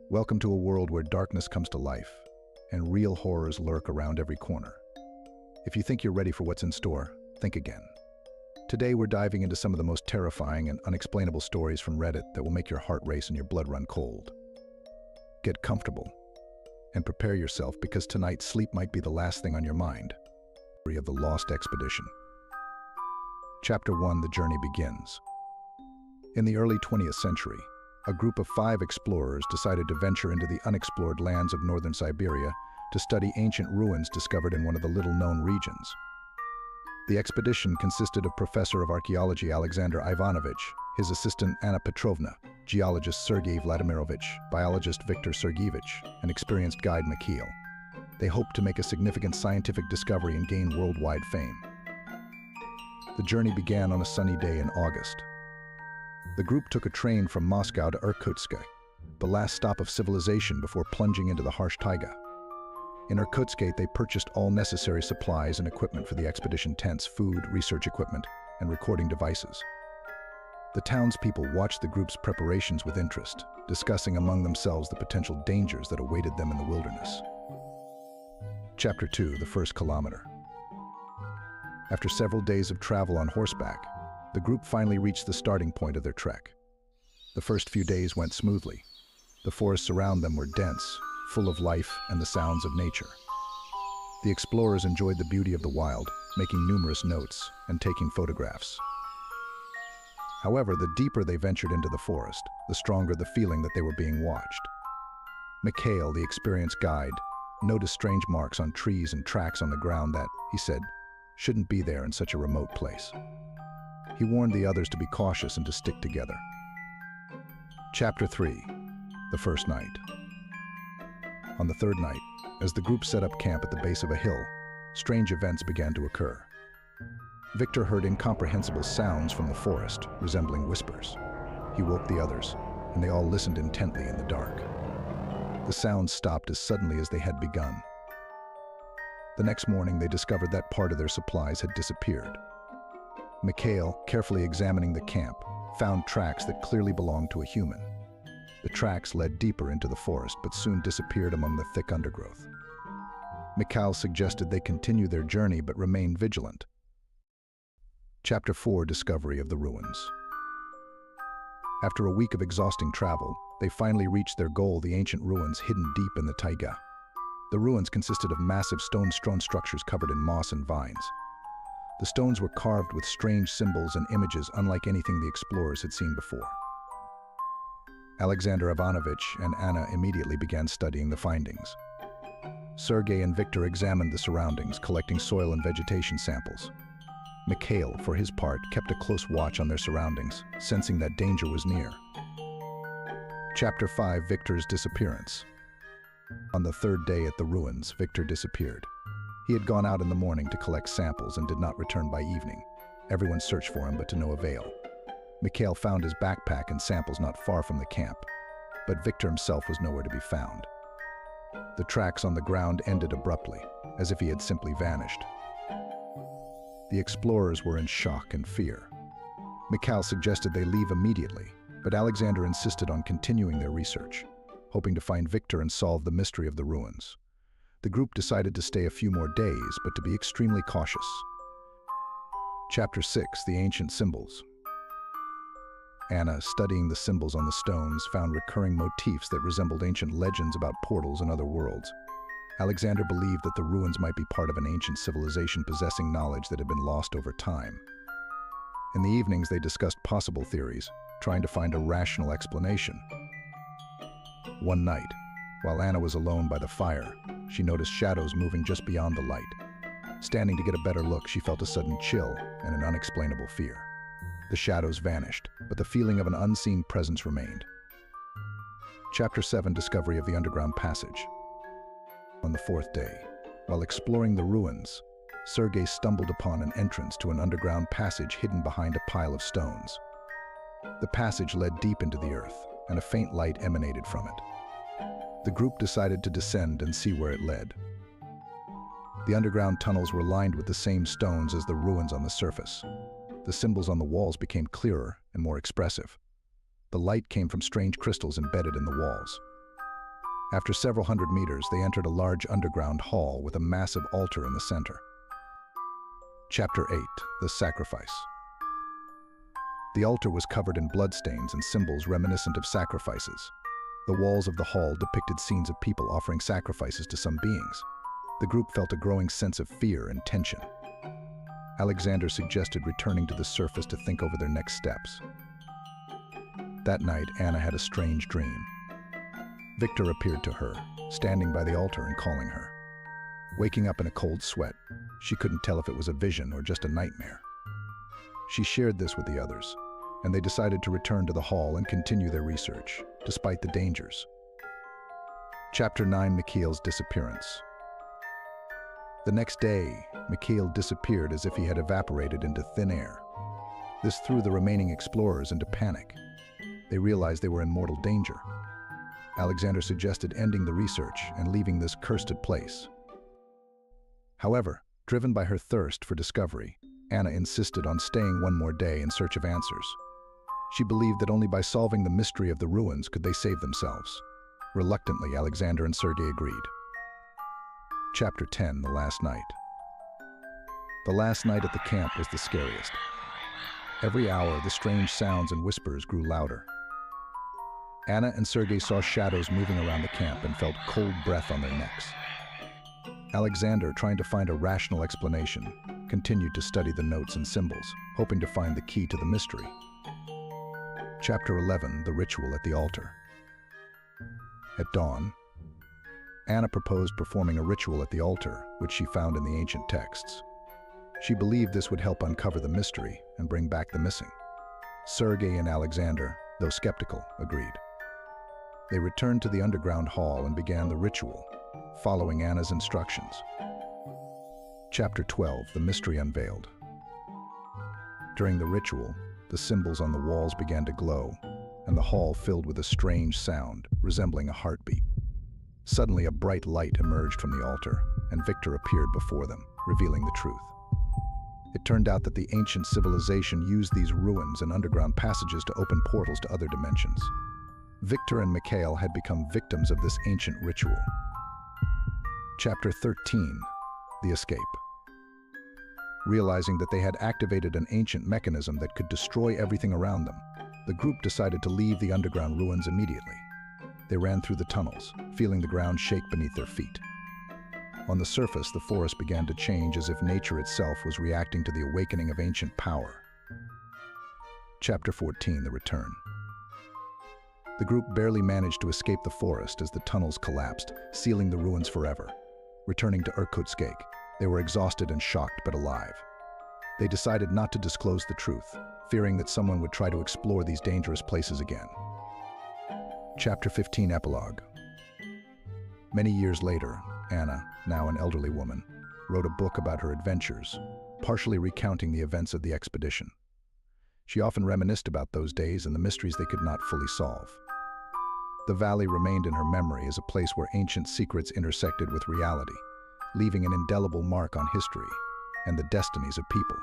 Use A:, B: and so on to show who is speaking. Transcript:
A: Welcome to a world where darkness comes to life and real horrors lurk around every corner. If you think you're ready for what's in store, think again. Today we're diving into some of the most terrifying and unexplainable stories from Reddit that will make your heart race and your blood run cold. Get comfortable and prepare yourself because tonight sleep might be the last thing on your mind. Of the Lost Expedition. Chapter 1: The Journey Begins. In the early 20th century, a group of 5 explorers decided to venture into the unexplored lands of northern Siberia to study ancient ruins discovered in one of the little-known regions. The expedition consisted of Professor of Archaeology Alexander Ivanovich, his assistant Anna Petrovna, geologist Sergei Vladimirovich, biologist Viktor Sergeyevich, and experienced guide Mikhail. They hoped to make a significant scientific discovery and gain worldwide fame. The journey began on a sunny day in August. The group took a train from Moscow to Irkutsk, the last stop of civilization before plunging into the harsh taiga. In Irkutsk, they purchased all necessary supplies and equipment for the expedition: tents, food, research equipment, and recording devices. The townspeople watched the group's preparations with interest, discussing among themselves the potential dangers that awaited them in the wilderness. Chapter 2: The First Kilometer. After several days of travel on horseback, the group finally reached the starting point of their trek. The first few days went smoothly. The forests around them were dense, full of life and the sounds of nature. The explorers enjoyed the beauty of the wild, making numerous notes and taking photographs. However, the deeper they ventured into the forest, the stronger the feeling that they were being watched. Mikhail, the experienced guide, noticed strange marks on trees and tracks on the ground that, he said, shouldn't be there in such a remote place. He warned the others to be cautious and to stick together. Chapter 3: The First Night. On the third night, as the group set up camp at the base of a hill, strange events began to occur. Victor heard incomprehensible sounds from the forest, resembling whispers. He woke the others, and they all listened intently in the dark. The sounds stopped as suddenly as they had begun. The next morning, they discovered that part of their supplies had disappeared. Mikhail, carefully examining the camp, found tracks that clearly belonged to a human. The tracks led deeper into the forest, but soon disappeared among the thick undergrowth. Mikhail suggested they continue their journey but remain vigilant. Chapter 4: Discovery of the Ruins. After a week of exhausting travel, they finally reached their goal: the ancient ruins hidden deep in the taiga. The ruins consisted of massive stone-strewn structures covered in moss and vines. The stones were carved with strange symbols and images unlike anything the explorers had seen before. Alexander Ivanovich and Anna immediately began studying the findings. Sergei and Viktor examined the surroundings, collecting soil and vegetation samples. Mikhail, for his part, kept a close watch on their surroundings, sensing that danger was near. Chapter 5: Viktor's Disappearance. On the third day at the ruins, Viktor disappeared. He had gone out in the morning to collect samples and did not return by evening. Everyone searched for him, but to no avail. Mikhail found his backpack and samples not far from the camp, but Viktor himself was nowhere to be found. The tracks on the ground ended abruptly, as if he had simply vanished. The explorers were in shock and fear. Mikhail suggested they leave immediately, but Alexander insisted on continuing their research, hoping to find Viktor and solve the mystery of the ruins. The group decided to stay a few more days, but to be extremely cautious. Chapter 6: The Ancient Symbols. Anna, studying the symbols on the stones, found recurring motifs that resembled ancient legends about portals and other worlds. Alexander believed that the ruins might be part of an ancient civilization possessing knowledge that had been lost over time. In the evenings, they discussed possible theories, trying to find a rational explanation. One night, while Anna was alone by the fire, she noticed shadows moving just beyond the light. Standing to get a better look, she felt a sudden chill and an unexplainable fear. The shadows vanished, but the feeling of an unseen presence remained. Chapter 7: Discovery of the Underground Passage. On the fourth day, while exploring the ruins, Sergei stumbled upon an entrance to an underground passage hidden behind a pile of stones. The passage led deep into the earth, and a faint light emanated from it. The group decided to descend and see where it led. The underground tunnels were lined with the same stones as the ruins on the surface. The symbols on the walls became clearer and more expressive. The light came from strange crystals embedded in the walls. After several hundred meters, they entered a large underground hall with a massive altar in the center. Chapter 8: The Sacrifice. The altar was covered in bloodstains and symbols reminiscent of sacrifices. The walls of the hall depicted scenes of people offering sacrifices to some beings. The group felt a growing sense of fear and tension. Alexander suggested returning to the surface to think over their next steps. That night, Anna had a strange dream. Victor appeared to her, standing by the altar and calling her. Waking up in a cold sweat, she couldn't tell if it was a vision or just a nightmare. She shared this with the others, and they decided to return to the hall and continue their research, despite the dangers. Chapter 9: Mikhail's Disappearance. The next day, Mikhail disappeared as if he had evaporated into thin air. This threw the remaining explorers into panic. They realized they were in mortal danger. Alexander suggested ending the research and leaving this cursed place. However, driven by her thirst for discovery, Anna insisted on staying one more day in search of answers. She believed that only by solving the mystery of the ruins could they save themselves. Reluctantly, Alexander and Sergei agreed. Chapter 10: The Last Night. The last night at the camp was the scariest. Every hour, the strange sounds and whispers grew louder. Anna and Sergei saw shadows moving around the camp and felt cold breath on their necks. Alexander, trying to find a rational explanation, continued to study the notes and symbols, hoping to find the key to the mystery. Chapter 11: The Ritual at the Altar. At dawn, Anna proposed performing a ritual at the altar, which she found in the ancient texts. She believed this would help uncover the mystery and bring back the missing. Sergei and Alexander, though skeptical, agreed. They returned to the underground hall and began the ritual, following Anna's instructions. Chapter 12: The Mystery Unveiled. During the ritual, the symbols on the walls began to glow, and the hall filled with a strange sound, resembling a heartbeat. Suddenly, a bright light emerged from the altar, and Victor appeared before them, revealing the truth. It turned out that the ancient civilization used these ruins and underground passages to open portals to other dimensions. Victor and Mikhail had become victims of this ancient ritual. Chapter 13: The Escape. Realizing that they had activated an ancient mechanism that could destroy everything around them, the group decided to leave the underground ruins immediately. They ran through the tunnels, feeling the ground shake beneath their feet. On the surface, the forest began to change as if nature itself was reacting to the awakening of ancient power. Chapter 14: The Return. The group barely managed to escape the forest as the tunnels collapsed, sealing the ruins forever. Returning to Irkutsk, they were exhausted and shocked but alive. They decided not to disclose the truth, fearing that someone would try to explore these dangerous places again. Chapter 15: Epilogue. Many years later, Anna, now an elderly woman, wrote a book about her adventures, partially recounting the events of the expedition. She often reminisced about those days and the mysteries they could not fully solve. The valley remained in her memory as a place where ancient secrets intersected with reality, leaving an indelible mark on history and the destinies of people.